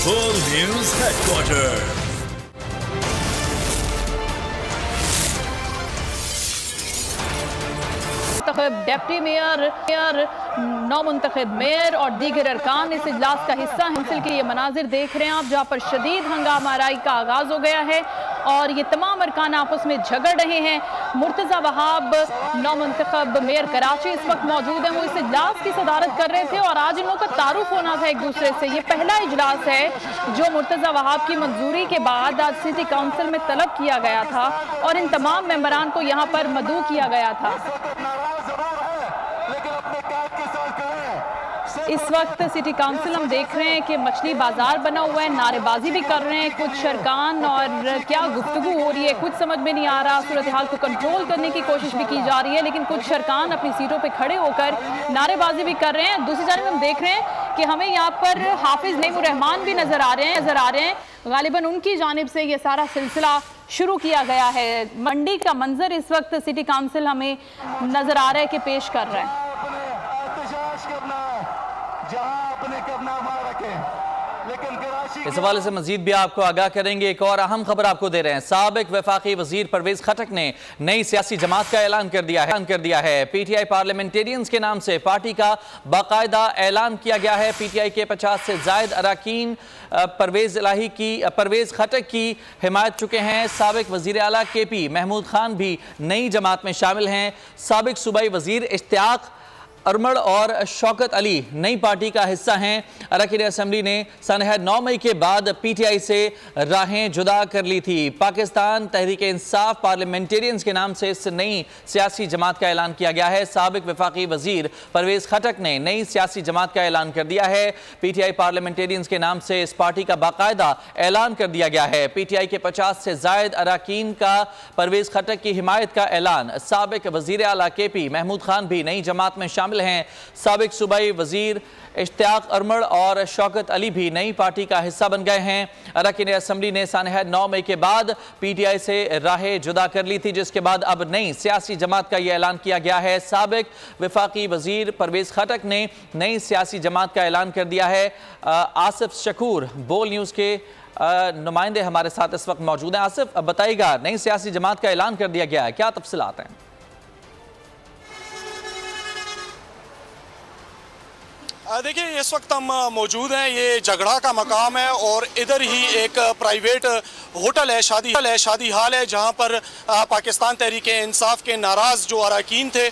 Full News Headquarters. Deputy mayor, नौमुंतखब mayor और दीगर अरकान इस इजलास का हिस्सा हैं। काउंसिल के ये मनाजिर देख रहे हैं आप, जहाँ पर शदीद हंगामा आराई का आगाज हो गया है और ये तमाम अरकान आपस में झगड़ रहे हैं। मुर्तज़ा वहाब, नौमुंतखब मेयर कराची, इस वक्त मौजूद हैं। वो इस इजलास की सदारत कर रहे थे और आज इन लोगों का तारुफ होना था एक दूसरे से। ये पहला इजलास है जो मुर्तज़ा वहाब की मंजूरी के बाद आज सिटी काउंसिल में तलब किया गया था और इन तमाम मेंबरान को यहाँ पर मदऊ किया गया था। इस वक्त सिटी काउंसिल हम देख रहे हैं कि मछली बाजार बना हुआ है, नारेबाजी भी कर रहे हैं कुछ अरकान और क्या गुफ्तगू हो रही है कुछ समझ में नहीं आ रहा। सूरत हाल को कंट्रोल करने की कोशिश भी की जा रही है, लेकिन कुछ अरकान अपनी सीटों पे खड़े होकर नारेबाजी भी कर रहे हैं। दूसरी जानब हम देख रहे हैं कि हमें यहाँ पर हाफिज नईमुर रहमान भी नजर आ रहे हैं। गालिबन उनकी जानिब से ये सारा सिलसिला शुरू किया गया है। मंडी का मंजर इस वक्त सिटी काउंसिल हमें नजर आ रहा है कि पेश कर रहा है। इस हवाले से मजीद भी आपको आगाह करेंगे। एक और अहम खबर आपको दे रहे हैं। साबिक वफाकी वजीर परवेज खटक ने नई सियासी जमात का ऐलान कर दिया है। पीटीआई पार्लियामेंटेरियंस के नाम से पार्टी का बाकायदा ऐलान किया गया है। पीटीआई के 50 से जायद अरकान परवेज खटक की हिमायत चुके हैं। साबिक वजीर आला केपी महमूद खान भी नई जमात में शामिल हैं। साबिक सूबाई वजीर इश्तियाक अरमड़ और शौकत अली नई पार्टी का हिस्सा हैं। अरकान असम्बली ने सनह 9 मई के बाद पीटीआई से राहें जुदा कर ली थी। पाकिस्तान तहरीक इंसाफ पार्लियामेंटेरियंस के नाम से इस नई सियासी जमात का ऐलान किया गया है। साबिक वफाकी वजीर परवेज खटक ने नई सियासी जमात का ऐलान कर दिया है। पीटीआई पार्लियामेंटेरियंस के नाम से इस पार्टी का बाकायदा ऐलान कर दिया गया है। पीटीआई के 50 से जायद अरकान का परवेज खटक की हिमायत का ऐलान। साबिक वजीर आला केपी महमूद खान भी नई जमात में शामिल हैं। साबिक सूबाई वजीर इश्तियाक अरमड़ और शौकत अली भी नई पार्टी का हिस्सा बन गए हैं। अरकान असम्बली ने सनह 9 मई के बाद पीटीआई से राहें जुदा कर ली थी, जिसके बाद अब नई सियासी जमात का यह ऐलान किया गया है। साबिक वफाकी वजीर परवेज खटक ने नई सियासी जमात का ऐलान कर दिया है। आसिफ शकूर बोल न्यूज़ के नुमाइंदे हमारे साथ इस वक्त मौजूद हैं। आसिफ, अब बताइएगा, नई सियासी जमात का ऐलान कर दिया गया है, क्या तफसीलात हैं? देखिए, इस वक्त हम मौजूद हैं, ये झगड़ा का मकाम है और इधर ही एक प्राइवेट होटल है, शादी हाल है, जहां पर पाकिस्तान तहरीक इंसाफ के नाराज़ जो अरकान थे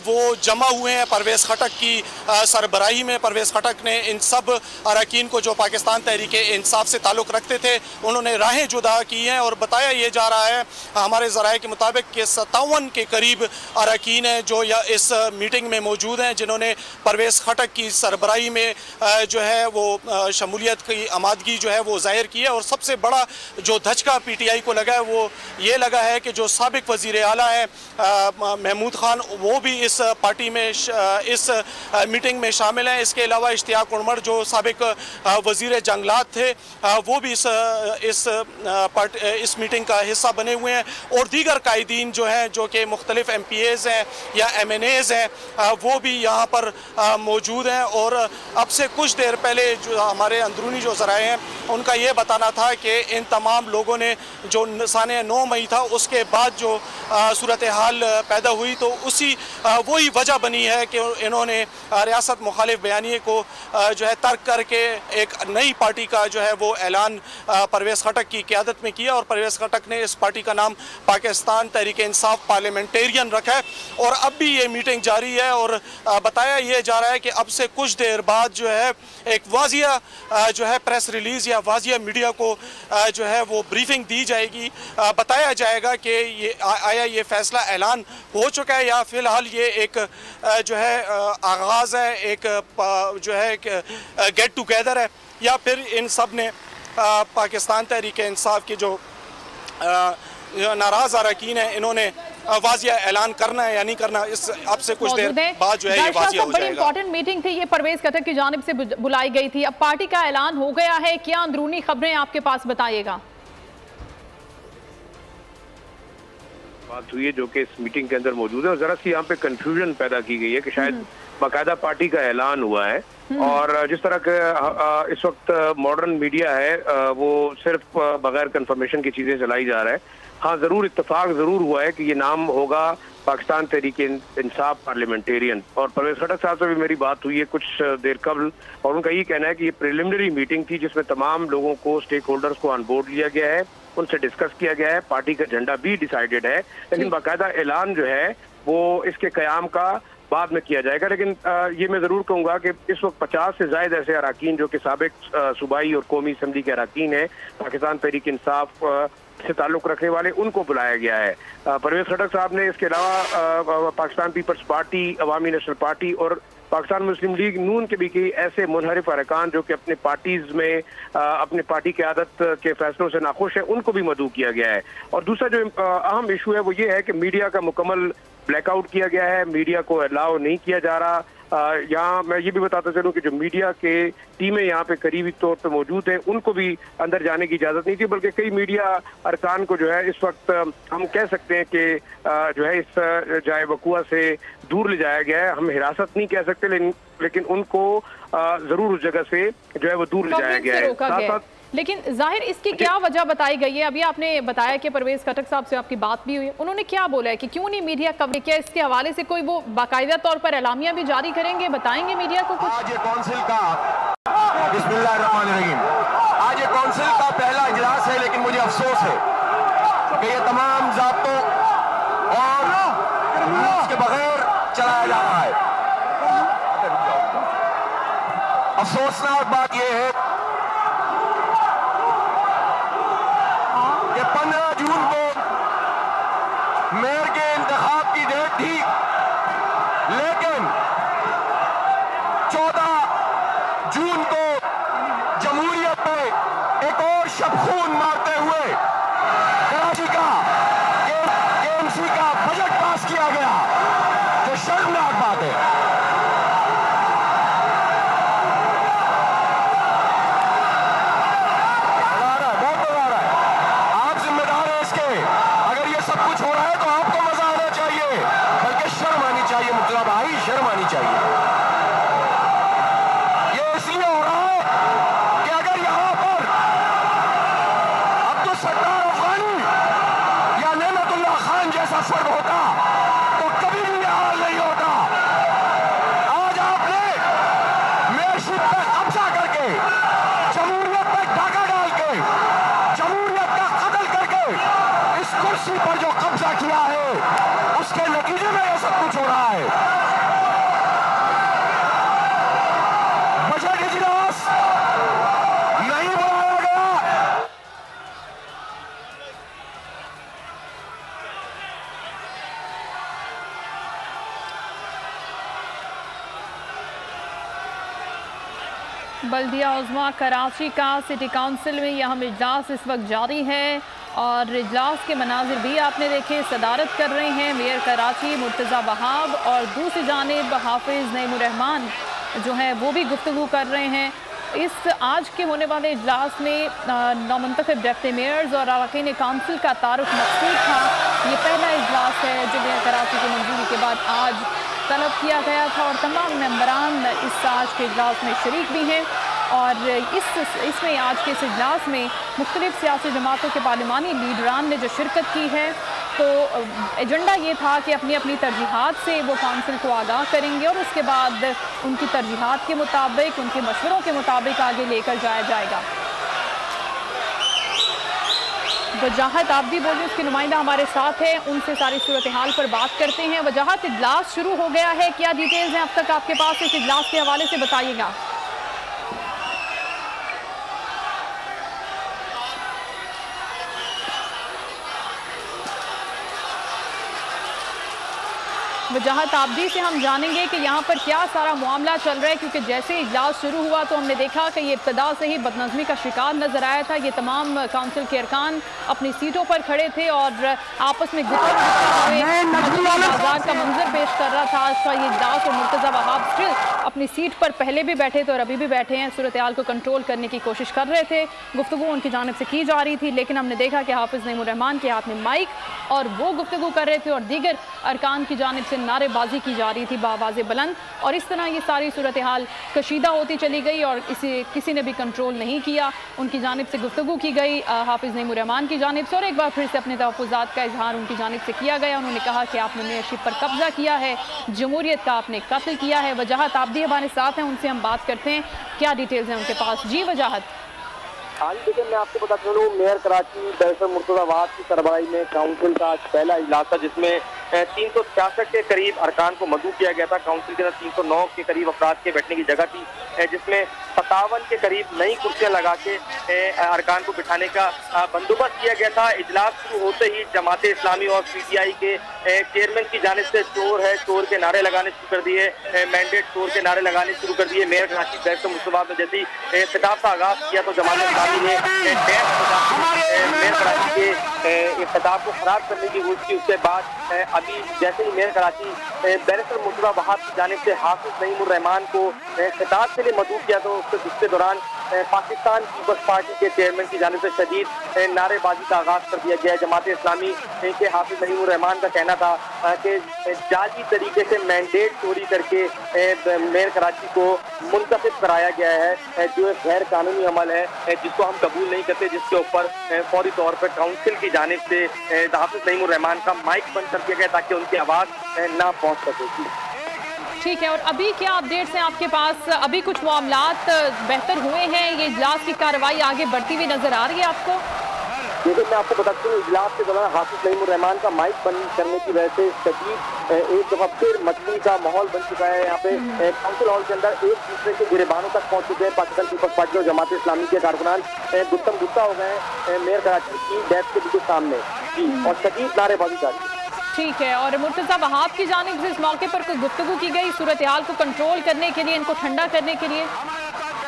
वो जमा हुए हैं। परवेज खटक की सरबराही में परवेज खटक ने इन सब अरकान को जो पाकिस्तान तहरीक इंसाफ से ताल्लुक़ रखते थे उन्होंने राहें जुदा की हैं और बताया ये जा रहा है हमारे ज़राए के मुताबिक कि 57 के करीब अरकान हैं जो इस मीटिंग में मौजूद हैं, जिन्होंने परवेज खटक की सरबराही में जो है वो शमूलियत की आमादगी जो है वो जाहिर की है। और सबसे बड़ा जो धचका पीटीआई को लगा है वो ये लगा है कि जो साबिक वजीर आला है महमूद खान, वो भी इस पार्टी में इस मीटिंग में शामिल हैं। इसके अलावा इश्तियाक अरमड़ जो साबिक वजीर जंगलात थे वो भी इस मीटिंग का हिस्सा बने हुए हैं। और दीगर कायदीन जो हैं, जो कि मुख्तलिफ MPAs हैं या MNAs हैं, वो भी यहाँ पर मौजूद हैं। और अब से कुछ देर पहले जो हमारे अंदरूनी जो ज़राए हैं उनका ये बताना था कि इन तमाम लोगों ने जो साने 9 मई था उसके बाद जो सूरत हाल पैदा हुई, तो उसी वही वजह बनी है कि इन्होंने रियासत मुखालिफ बयानिए को जो है तर्क करके एक नई पार्टी का जो है वो ऐलान परवेज खटक की क़यादत में किया। और परवेज खटक ने इस पार्टी का नाम पाकिस्तान तहरीक इंसाफ पार्लियामेंटेरियन रखा है। और अब भी ये मीटिंग जारी है और बताया ये जा रहा है कि अब से कुछ देर बाद जो है एक वाजिया जो है प्रेस रिलीज़ या वाजिया मीडिया को जो है वो ब्रीफिंग दी जाएगी। बताया जाएगा कि ये आया ये फैसला ऐलान हो चुका है या फ़िलहाल ये एक जो है आगाज़ है, एक जो है गेट टुगेदर है, या फिर इन सब ने पाकिस्तान तहरीक इंसाफ के जो नाराज़ अरकान हैं इन्होंने वाजिया ऐलान करना है या नहीं करना, इस अब से कुछ देर बाद जो है ये वाजिया हो जाएगा। बड़ी इंपॉर्टेंट मीटिंग थी, ये परवेज खटक की जानिब से बुलाई गई थी। अब पार्टी का ऐलान हो गया है, क्या अंदरूनी खबरें आपके पास, बताइएगा। बात हुई है जो कि इस मीटिंग के अंदर मौजूद है और जरा सी यहाँ पे कंफ्यूजन पैदा की गई है कि शायद बाकायदा पार्टी का ऐलान हुआ है। और जिस तरह का इस वक्त मॉडर्न मीडिया है वो सिर्फ बगैर कंफर्मेशन की चीजें चलाई जा रहा है। हाँ, जरूर इत्तेफाक जरूर हुआ है कि ये नाम होगा पाकिस्तान तहरीक इंसाफ पार्लियामेंटेरियन। और परवेज खटक साहब से भी मेरी बात हुई है कुछ देर कबल, और उनका ये कहना है कि ये प्रिलिमिनरी मीटिंग थी जिसमें तमाम लोगों को, स्टेक होल्डर्स को ऑन बोर्ड लिया गया है, उनसे डिस्कस किया गया है, पार्टी का झंडा भी डिसाइडेड है, लेकिन बाकायदा ऐलान जो है वो इसके क़याम का बाद में किया जाएगा। लेकिन ये मैं जरूर कहूंगा कि इस वक्त 50 से ज्यादा ऐसे अराकीन जो कि साबिक सूबाई और कौमी असम्बली के अराकीन हैं, पाकिस्तान तहरीक इंसाफ से ताल्लुक रखने वाले, उनको बुलाया गया है। परवेज खटक साहब ने इसके अलावा पाकिस्तान पीपल्स पार्टी, अवामी नेशनल पार्टी और पाकिस्तान मुस्लिम लीग नून के भी कई ऐसे मुनहरिफ अरकान जो कि अपने पार्टीज में अपने पार्टी क़यादत के फैसलों से नाखुश है, उनको भी मदऊ किया गया है। और दूसरा जो अहम इशू है वो ये है कि मीडिया का मुकम्मल ब्लैकआउट किया गया है, मीडिया को अलाउ नहीं किया जा रहा। यहाँ मैं ये भी बताता चलूँ कि जो मीडिया के टीमें यहाँ पे करीबी तौर पे मौजूद हैं, उनको भी अंदर जाने की इजाज़त नहीं थी, बल्कि कई मीडिया अरकान को जो है इस वक्त हम कह सकते हैं कि जो है इस जाए वकुआ से दूर ले जाया गया है। हम हिरासत नहीं कह सकते, लेकिन उनको ज़रूर उस जगह से जो है वो दूर ले जाया गया है। साथ साथ लेकिन जाहिर इसकी क्या वजह बताई गई है? अभी आपने बताया कि परवेज खटक साहब से आपकी बात भी हुई, उन्होंने क्या बोला है कि क्यों नहीं मीडिया कवरेज? क्या इसके हवाले से कोई वो बाकायदा तौर पर एलामिया भी जारी करेंगे, बताएंगे मीडिया को कुछ? आज ये काउंसिल का बिस्मिल्लाहिर्रहमानिर्रहीम, आज ये काउंसिल का पहला इजलास है, लेकिन मुझे अफसोस है कि ये तमाम ज़ाब्तों और रूल्स के बगैर चलाया जा रहा है। अफसोसनाक बात यह है कि 15 जून को मेयर के इंतखाब की डेट थी, लेकिन 14 जून को जमहूरियत पे एक और शब खून मारते हुए कराची का KMC का बजट पास किया गया, जो शर्मनाक बात है। शर्म आनी चाहिए। ये इसलिए हो रहा है कि अगर यहां पर अब्दुल सत्तार अफगानी या नेमतुल्लाह खान जैसा फर्द होता तो कभी भी यह हाल नहीं होता। आज आपने मेयरशिप पर कब्जा करके, जमहूरियत पर डाका डाल के, जमहूरियत का कत्ल करके इस कुर्सी पर जो कब्जा किया है, उसके नतीजे में यह सब कुछ हो रहा है। बजट इजलास नहीं बुलाया गया। बल्दिया उज़्मा कराची का सिटी काउंसिल में यह इजलास इस वक्त जारी है और इजलास के मनाजिर भी आपने देखे। सदारत कर रहे हैं मेयर कराची मुर्तज़ा वहाब और दूसरी जानिब हाफिज़ नईमुर्रहमान जो है वो भी गुफ्तगू कर रहे हैं। इस आज के होने वाले इजलास में नामुंतखब डिप्टी मेयर्स और अरकान काउंसिल का तारुफ मकसूद था। ये पहला इजलास है जो मेयर कराची की मंजूरी के बाद आज तलब किया गया था और तमाम मेंबरान इस आज के इजलास में शरीक भी हैं। और इसमें आज के इस इजलास में मुख्तलिफ सियासी जमातों के पार्लिमानी लीडरान ने जो शिरकत की है, तो एजेंडा ये था कि अपनी अपनी तरजीहात से वो काउंसिल को आगाह करेंगे और उसके बाद उनकी तरजीहात के मुताबिक, उनके मशवरों के मुताबिक आगे लेकर जाया जाएगा। वजाहत आप भी बोलिए, उसके नुमाइंदा हमारे साथ है, उनसे सारी सूरत हाल पर बात करते हैं। वजाहत, इजलास शुरू हो गया है, क्या डिटेल्स हैं अब तक आपके पास इस इजलास के हवाले से बताइएगा। वजाहत आबदी से हम जानेंगे कि यहाँ पर क्या सारा मामला चल रहा है, क्योंकि जैसे इजलास शुरू हुआ तो हमने देखा कि ये इब्तदा से ही बदनज़मी का शिकार नजर आया था। ये तमाम काउंसिल के अरकान अपनी सीटों पर खड़े थे और आपस में बाजार का मंजर पेश कर रहा था। आज का ये इजलास और मुर्तज़ा वहाब स्टिल अपनी सीट पर पहले भी बैठे थे और अभी भी बैठे हैं, सूरत हाल को कंट्रोल करने की कोशिश कर रहे थे। गुफ्तगू उनकी जानिब से की जा रही थी, लेकिन हमने देखा कि हाफिज़ नईमुर्रहमान के हाथ में माइक और वो गुफ्तगू कर रहे थे और दीगर अरकान की जानिब से नारेबाजी की जा रही थी बावाज़े बुलंद, और इस तरह ये सारी सूरत हाल कशीदा होती चली गई और इसे किसी ने भी कंट्रोल नहीं किया। उनकी जानिब से गुफ्तगू की गई हाफिज़ नईमुर रहमान की जानिब से, और एक बार फिर से अपने तहफ़्फ़ुज़ात का इजहार उनकी जानिब से किया गया। उन्होंने कहा कि आपने मेयरशिप पर कब्जा किया है, जमहूरियत का आपने कत्ल किया है। वजाहत आप भी हमारे साथ हैं, उनसे हम बात करते हैं, क्या डिटेल्स हैं उनके पास। जी वजाहत। हाँ जी, देखिए मैं आपको बता चलूँ, मेयर कराची बैरिस्टर मुर्तज़ा वहाब की सरबराही में काउंसिल का आज पहला इजलास था, जिसमें 366 के करीब अरकान को मदऊ किया गया था। काउंसिल के अंदर 309 के करीब अफराद के बैठने की जगह थी, जिसमें 57 के करीब नई कुर्सियां लगा के अरकान को बिठाने का बंदोबस्त किया गया था। इजलास शुरू होते ही जमात इस्लामी और PTI के चेयरमैन की जानिब से चोर है चोर के नारे लगाने शुरू कर दिए, मैंडेट चोर के नारे लगाने शुरू कर दिए। मेयर कराची बैरिस्टर मुर्तज़ा वहाब ने जैसे ही खिताब का आगाज किया तो जमात इस्लामी ने मेयर कराची के खिताब को खराब करने की कोशिश की। उसके बाद अभी जैसे ही मेयर कराची बैरिस्टर मुर्तज़ा वहाब की जानिब से हाफिज़ नईमुर रहमान को खिताब के लिए मदऊ किया तो उसके दौरान पाकिस्तान पीपल्स पार्टी के चेयरमैन की जानिब से शदीद नारेबाजी का आगाज कर दिया गया। जमात इस्लामी के हाफिज़ नईमुर रहमान का कहना था कि जाली तरीके से मैंडेट चोरी करके मेयर कराची को मुंतखब कराया गया है, जो एक गैर कानूनी अमल है जिसको हम कबूल नहीं करते, जिसके ऊपर फौरी तौर पर काउंसिल की जानिब से हाफिज़ नईमुर रहमान का माइक बंद कर दिया गया ताकि उनकी आवाज़ ना पहुँच सके। ठीक है, और अभी क्या अपडेट्स हैं आपके पास? अभी कुछ मामलात बेहतर हुए हैं? ये इजलास की कार्रवाई आगे बढ़ती हुई नजर आ रही है आपको? देखिए मैं आपको बताता हूँ, इजलास के दौरान हाफिज़ नईमुर रहमान का माइक बंद करने की वजह से शदीद एक दफा फिर मचली का माहौल बन चुका है। यहाँ पे काउंसिल हॉल के अंदर एक दूसरे के गिरेबानों तक पहुंच चुके हैं। पाकिस्तान पीपल्स पार्टी और जमात इस्लामी के कारकुनान गुत्तम गुत्ता हो गए हैं मेयर कराची की डेस्क के बिल्कुल सामने जी, और शदीद नारेबाजी जारी है। ठीक है, और मुर्तज़ा वहाब की जानिब से इस मौके पर कुछ गुफ्तगू की गई सूरत हाल को कंट्रोल करने के लिए, इनको ठंडा करने के लिए?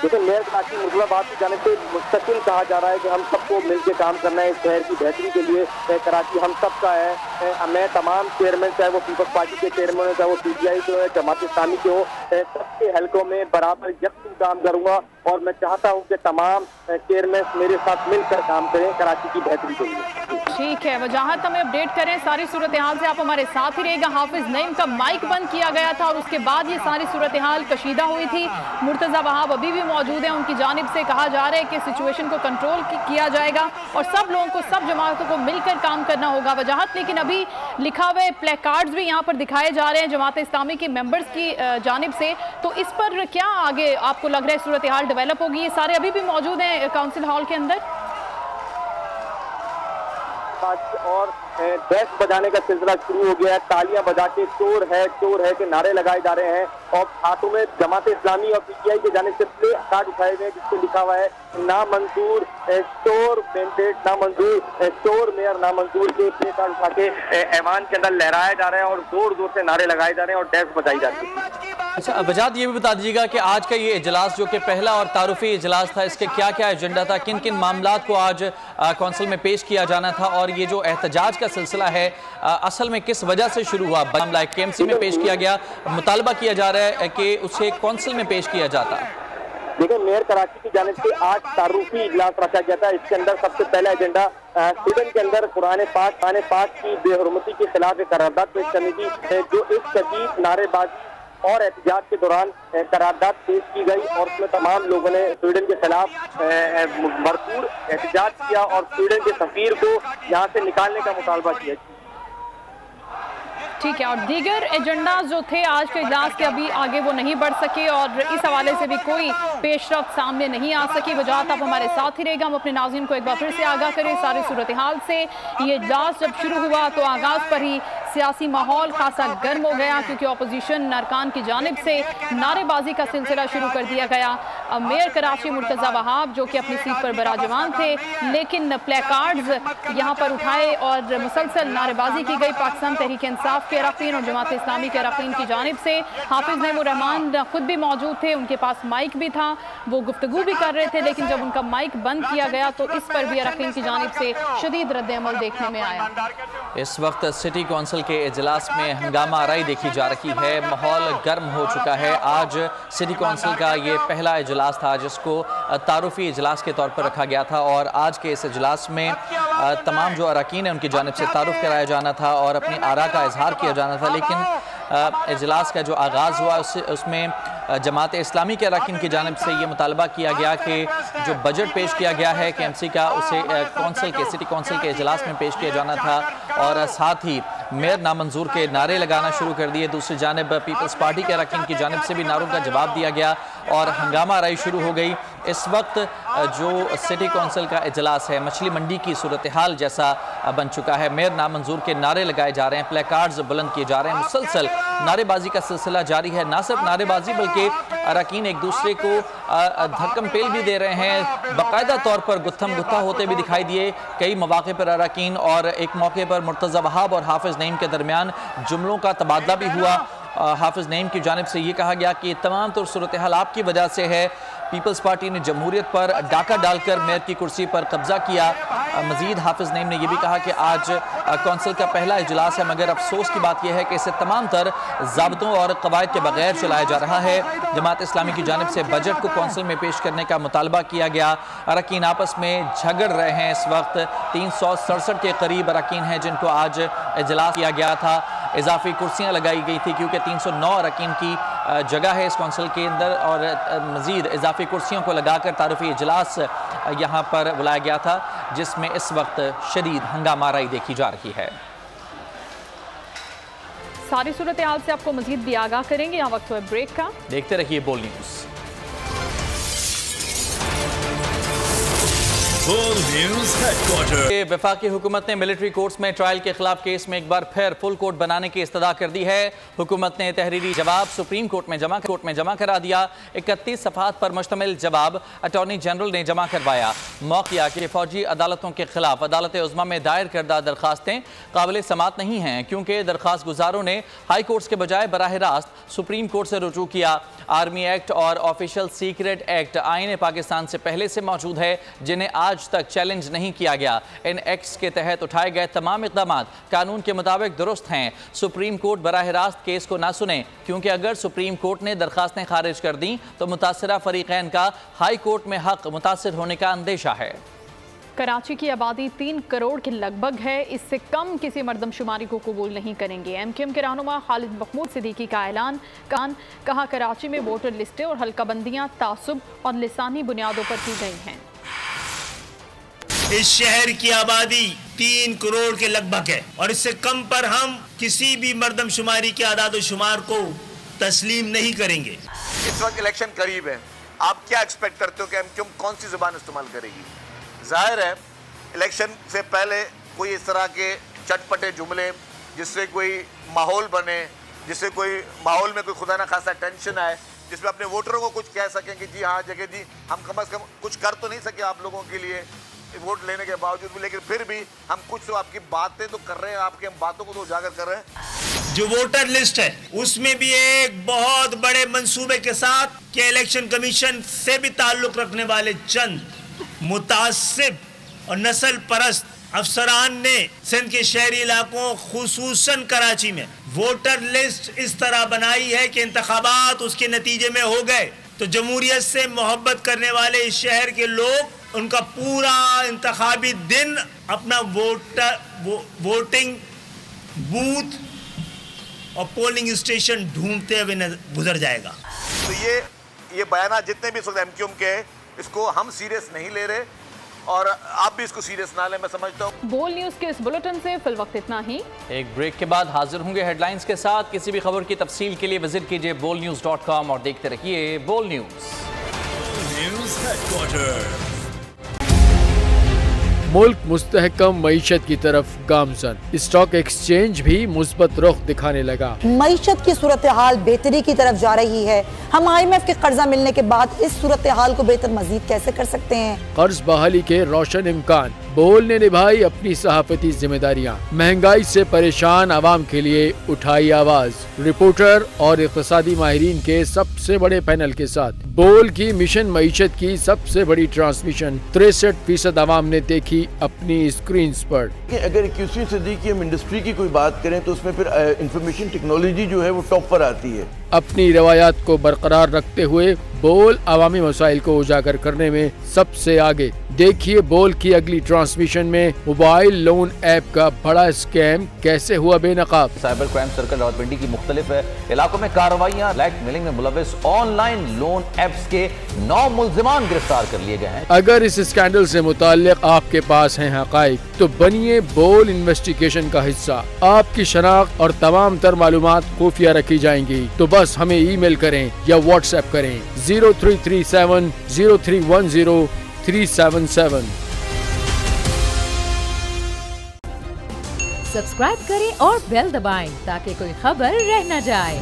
देखिए मेयर कराची मुर्तज़ा वहाब की जानिब से मुस्तकिल कहा जा रहा है कि हम सबको मिलकर काम करना है इस शहर की बेहतरी के लिए। कराची हम सबका है। मैं तमाम चेयरमैन, चाहे वो पीपल्स पार्टी के चेयरमैन हो, चाहे वो PTI के हो, जमात इस्लामी के हो, सबके हलकों में बराबर यकसुर काम करूँगा और मैं चाहता हूँ कि तमाम चेयरमैन मेरे साथ मिलकर काम करें कराची की बेहतरी के लिए। ठीक है, वजाहत हमें अपडेट करें सारी सूरत हाल से, आप हमारे साथ ही रहेगा। हाफिज़ नईम का माइक बंद किया गया था और उसके बाद ये सारी सूरत हाल कशीदा हुई थी। मुर्तज़ा वहाब अभी भी मौजूद हैं, उनकी जानिब से कहा जा रहा है कि सिचुएशन को कंट्रोल किया जाएगा और सब लोगों को, सब जमातों को मिलकर काम करना होगा। वजाहत, लेकिन अभी लिखा हुए प्ले कार्ड्स भी यहाँ पर दिखाए जा रहे हैं जमात इस्लामी के मेंबर्स की जानिब से, तो इस पर क्या आगे आपको लग रहा है सूरत हाल डेवलप होगी? ये सारे अभी भी मौजूद हैं काउंसिल हॉल के अंदर और डेस्क बजाने का सिलसिला शुरू हो गया है। तालियां बजा के चोर है के नारे लगाए जा रहे हैं और हाथों में जमात इस्लामी और PTI के जाने से प्ले कार्ड उठाए हुए हैं जिसपे लिखा हुआ है नामंजूर चोर मैंडेट, नामंजूर चोर मेयर, नामंजूर के प्ले कार्ड उठा के ऐवान के अंदर लहराया जा रहा है और जोर जोर से नारे लगाए जा रहे हैं और डेस्क बजाई जा रही है। अच्छा वजाहत, ये भी बता दीजिएगा कि आज का ये इजलास जो कि पहला और तारुफी इजलास था, इसके क्या क्या एजेंडा था, किन किन मामलात को आज कौंसिल में पेश किया जाना था, और ये जो एहतजाज का सिलसिला है असल में किस वजह से शुरू हुआ? मामला KMC में पेश किया गया, मुतालबा किया जा रहा है कि उसे कौंसिल में पेश किया जाता। देखिए मेयर कराची की जानिब से आज तारुफी इजलास रखा गया था। इसके अंदर सबसे पहला एजेंडा स्वीडन के अंदर कुरान पाक की बेहुरमती के खिलाफ एक करारदाद पेश करने की, जो एक शदीद नारेबाजी और एहतजाज के दौरान करारदाद पेश की गई और उसमें तमाम लोगों ने स्वीडन के खिलाफ भरपूर एहतजाज किया और स्वीडन के सफीर को यहाँ से निकालने का मुतालबा किया। ठीक है, और दीगर एजेंडा जो थे आज के इजलास के अभी आगे वो नहीं बढ़ सके और इस हवाले से भी कोई पेशरफ्त सामने नहीं आ सकी। वजाहत आप हमारे साथ ही रहेगा, हम अपने नाज़रीन को एक बार फिर से आगाह करें सारी सूरत हाल से। ये इजलास जब शुरू हुआ तो आगाज़ पर ही सियासी माहौल खासा गर्म हो गया क्योंकि अपोजिशन अरकान की जानिब से नारेबाजी का सिलसिला शुरू कर दिया गया। मेयर कराची मुर्तज़ा वहाब जो कि अपनी सीट पर बराजमान थे, लेकिन प्ले कार्ड्स यहाँ पर उठाए और मुसलसल नारेबाजी की गई पाकिस्तान तहरीक इंसाफ के अरकान और जमात इस्लामी के अरकान की जानिब से। हाफिज़ नईमुर रहमान खुद भी मौजूद थे, उनके पास माइक भी था, वो गुफ्तगू भी कर रहे थे, लेकिन जब उनका माइक बंद किया गया तो इस पर भी अरकान की जानिब से शदीद रद्द-ए-अमल देखने में आया। इस वक्त सिटी कौंसिल के इजलास में हंगामा आराई देखी जा रही है, माहौल गर्म हो चुका है। आज सिटी कौंसिल का ये पहला इजलास था जिसको तारुफी इजलास के तौर पर रखा गया था और आज के इस इजलास में तमाम जो अरकान हैं उनकी जानिब से तारुफ कराया जाना था और अपनी आरा का इजहार किया जाना था, लेकिन इजलास का जो आगाज़ हुआ उसमें जमात इस्लामी के अरकान की जानिब से ये मुतालबा किया गया कि जो बजट पेश किया गया है KMC का, उसे कौंसिल के सिटी कौंसिल के इजलास में पेश किया जाना था और साथ ही मेयर नामंजूर के नारे लगाना शुरू कर दिए। दूसरी जानिब पीपल्स पार्टी के अरकान की जानिब से भी नारों का जवाब दिया गया और हंगामा आराई शुरू हो गई। इस वक्त जो सिटी कौंसिल का इजलास है मछली मंडी की सूरत हाल जैसा बन चुका है। मेयर नामंजूर के नारे लगाए जा रहे हैं, प्ले कार्ड्स बुलंद किए जा रहे हैं, मुसलसल नारेबाजी का सिलसिला जारी है। ना सिर्फ नारेबाजी बल्कि अरकान एक दूसरे को धक्कम पेल भी दे रहे हैं, बाकायदा तौर पर गुत्थम गुत्था होते भी दिखाई दिए कई मौके पर अरकान। और एक मौके पर मुर्तज़ा वहाब और हाफिज़ नईम के दरमियान जुमलों का तबादला भी हुआ। हाफिज़ नईम की जानिब से ये कहा गया कि तमाम तौर सूरत हाल आपकी वजह से है, पीपल्स पार्टी ने जमहूरियत पर डाका डालकर मेयर की कुर्सी पर कब्जा किया। मजीद हाफिज़ नईम ने यह भी कहा कि आज कौंसिल का पहला इजलास है, मगर अफसोस की बात यह है कि इसे तमाम तर ज़ाब्तों और कवायद के बगैर चलाया जा रहा है। जमात इस्लामी की जानिब से बजट को कौंसिल में पेश करने का मुतालबा किया गया। अरकान आपस में झगड़ रहे हैं। इस वक्त 367 के करीब अरकान हैं जिनको आज इजलास किया गया था। इजाफी कुर्सियाँ लगाई गई थी क्योंकि 309 अरकान की जगह है इस कौंसिल के अंदर और मज़ीद इजाफी कुर्सियों को लगाकर तारुफी इजलास यहाँ पर बुलाया गया था, जिसमें इस वक्त शदीद हंगामाराई देखी जा रही है। सारी सूरत हाल से आपको मज़ीद भी आगाह करेंगे। यहाँ वक्त हुआ ब्रेक का, देखते रहिए बोल न्यूज़। बोल न्यूज़ हेडक्वार्टर। वफाकी हुकूमत ने मिलिट्री कोर्ट्स में ट्रायल के खिलाफ केस में एक बार फिर फुल कोर्ट बनाने की इस्तदा कर दी है। हुकूमत ने तहरीरी जवाब सुप्रीम कोर्ट में जमा करा दिया। 31 सफ़हात पर मुश्तमिल जवाब अटॉर्नी जनरल ने जमा करवाया। मौक़िया कि फौजी अदालतों के खिलाफ अदालत उज़्मा में दायर करदा दरखास्तें काबिल समात नहीं हैं, क्योंकि दरखास्त गुजारों ने हाई कोर्ट्स के बजाय बराह रास्त सुप्रीम कोर्ट से रुजू किया। आर्मी एक्ट और ऑफिशियल सीक्रेट एक्ट आईन पाकिस्तान से पहले से मौजूद है, जिन्हें आज तक चैलेंज नहीं किया गया। इन एक्ट्स के तहत उठाए गए तमाम इक़दाम कानून के मुताबिक दुरुस्त हैं। सुप्रीम कोर्ट बराह रास्त केस को ना सुने, क्योंकि अगर सुप्रीम कोर्ट ने दरखास्तें खारिज कर दी तो मुतासरा फरीक़ैन का हाई कोर्ट में हक मुतासर होने का अंदेशा है। कराची की आबादी 3 करोड़ के लगभग है। इससे कम किसी मर्दमशुमारी को कबूल नहीं करेंगे। MQM के रहनुमा खालिद महमूद सिद्दीकी का ऐलान। कहा कराची में वोटर लिस्टें और हल्काबंदियाँ तासुब और लिसानी बुनियादों पर की गई हैं। इस शहर की आबादी 3 करोड़ के लगभग है और इससे कम पर हम किसी भी मर्दमशुमारी के आदाद शुमार को तस्लीम नहीं करेंगे। इस वक्त इलेक्शन करीब है, आप क्या एक्सपेक्ट करते हो कि MQM कौन सी जुबान इस्तेमाल करेगी? जाहिर है इलेक्शन से पहले कोई इस तरह के चटपटे जुमले जिससे कोई माहौल बने, जिससे कोई माहौल में कोई खुदा न खासा टेंशन आए, जिसमें अपने वोटरों को कुछ कह सकें कि जी हाँ जगह जी हम कम से कम कुछ कर तो नहीं सके आप लोगों के लिए वोट लेने के बावजूद भी, लेकिन फिर भी हम कुछ तो आपकी बातें तो कर रहे हैं, आपकी हम बातों को तो उजागर कर रहे हैं। जो वोटर लिस्ट है उसमें भी एक बहुत बड़े मंसूबे के साथ कि इलेक्शन कमीशन से भी ताल्लुक रखने वाले चंद मुतासिब और नस्ल परस्त अफसरान ने सिंध के शहरी इलाकों खुसूसन कराची में वोटर लिस्ट इस तरह बनाई है कि इंतखाबात उसके नतीजे में हो गए तो जमहूरियत से मोहब्बत करने वाले इस शहर के लोग उनका पूरा इंतखाबी दिन अपना वोटिंग बूथ और पोलिंग स्टेशन ढूंढते हुए गुजर जाएगा। तो ये बयान जितने भी इस वक्त MQM के इसको हम सीरियस नहीं ले रहे और आप भी इसको सीरियस ना लें, मैं समझता हूँ। बोल न्यूज़ के इस बुलेटिन से फिल वक्त इतना ही। एक ब्रेक के बाद हाजिर होंगे हेडलाइंस के साथ। किसी भी खबर की तफसील के लिए विजिट कीजिए bolnews.com और देखते रहिए बोल न्यूज़। News headquarter. मुल्क मुस्तहकम मईशत की तरफ गामजन, स्टॉक एक्सचेंज भी मुस्बत रुख दिखाने लगा। मईशत की सूरत हाल बेहतरी की तरफ जा रही है। हम IMF के कर्जा मिलने के बाद इस सूरत हाल को बेहतर मजीद कैसे कर सकते हैं? कर्ज बहाली के रोशन इम्कान। बोल ने निभाई अपनी सहाफती जिम्मेदारियां। महंगाई से परेशान आवाम के लिए उठाई आवाज। रिपोर्टर और इक़्तिसादी माहिरीन के सबसे बड़े पैनल के साथ बोल की मिशन मईशत की सबसे बड़ी ट्रांसमिशन 63% आवाम ने देखी अपनी स्क्रीन पर। अगर 21वीं सदी की हम इंडस्ट्री की कोई बात करें तो उसमें फिर इंफॉर्मेशन टेक्नोलॉजी जो है वो टॉप पर आती है। अपनी रवायात को बरकरार रखते हुए बोल अवामी मसाइल को उजागर करने में सबसे आगे। देखिए बोल की अगली ट्रांसमिशन में मोबाइल लोन ऐप का बड़ा स्कैम कैसे हुआ बेनकाब। साइबर क्राइम सर्कल रावलपिंडी की मुख्तलिफ इलाकों में कार्रवाइयां, ब्लैकमेलिंग में मुलविस ऑनलाइन लोन ऐप्स के 9 मुल्जिमान गिरफ्तार कर लिए गए हैं। अगर इस स्कैंडल से मुताल्लिक आपके पास हैं हकाइक तो बनिए बोल इन्वेस्टिगेशन का हिस्सा। आपकी शनाख्त और तमाम तर मालूमात खुफिया रखी जाएंगी, तो बस हमें ईमेल करें या व्हाट्सएप करें 0337 0310 377। सब्सक्राइब करें और बेल दबाएं ताकि कोई खबर रह न जाए।